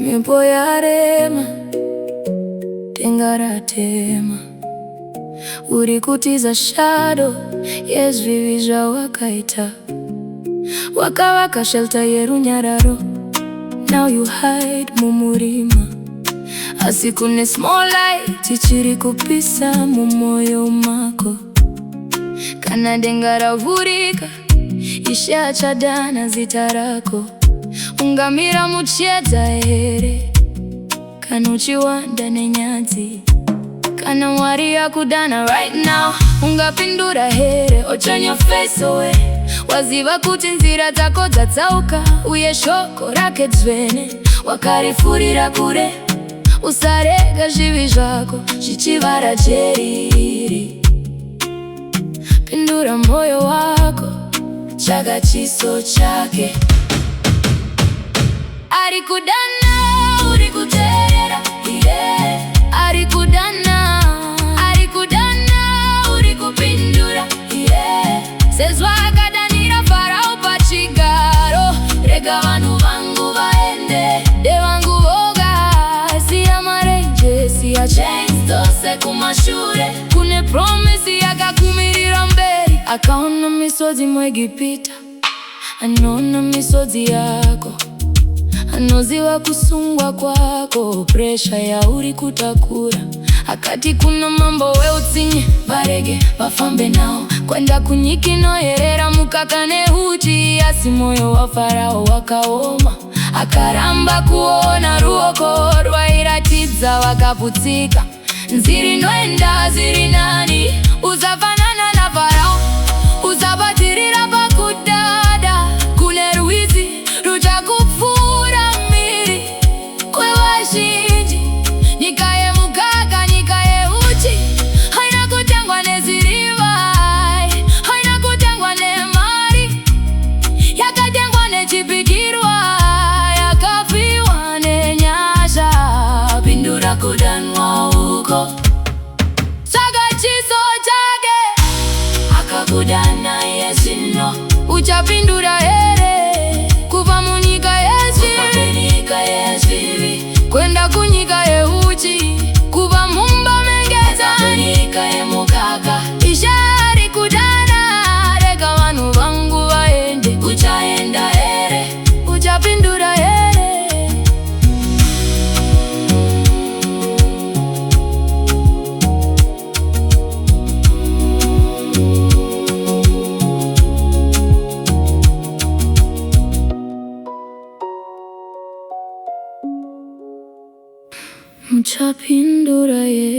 Mimpo yarema tengaratema uri kutiza shadow yezvivi zvawakaita wakavaka shelter yerunyararo. Now you hide mumurima asi kune small light ichiri kupisa mumoyo mako. Kana denga ravhurika Ishe achadana zita rako. Ungamira muchiedza here kana uchiwanda nenyadzi. Kana Mwari yakudana right now ungapindura here or turn your face away. Waziva kuti nzira dzako dzatsauka uye shoko rake dzvene wakarifurira kure. Usarega zvivi zvako zvichivara jeriri. Pindura moyo wako Tsvaga chiso chake. Ari Kudana uri kuteerera, yeah. Ari Kudana uri kupindura, yeah. Sezvaga danira Pharaoh pachigaro. Rega Vanhu Vangu Vaende, vangu voga. Siya marenje, siya chains, dzose kumashure. Kune promise yakakumirira mberi. Akaona misodzi muEgipta, anoona misodzi yako. Anoziva kusungwa kwako, pressure yauri kutakura. Akati kuna mambo weutsinye, varege vafambe nao. Kwenda kunyika inoyerera mukaka neuchi. Asi moyo wa Pharaoh wakaoma, akaramba kuona ruoko rwairatidza vakaputsika. Nzira inoenda ziri nani, usafanana na Pharaoh, usabatirira pakudada. Kune rwizi ruchakupfura miri kwevazhinji. Nyika yemukaka, nyika yeuchi, haina kutengwa nezirivai, haina kutengwa nemari. Yakatengwa nechipikirwa, yakapiwa nenyasha. Pindura kudanwa uko Tsvaga chiso chake. Akakudana yezvino uchapindura here kubva munyika yezvivi kwenda kunyika yeuchi, kubva mumba mengeza nyika yemukaka. Ishe Ari Kudana, rega vanhu vangu vaende. Uchaenda here, uchapindura here. Uchapindura here.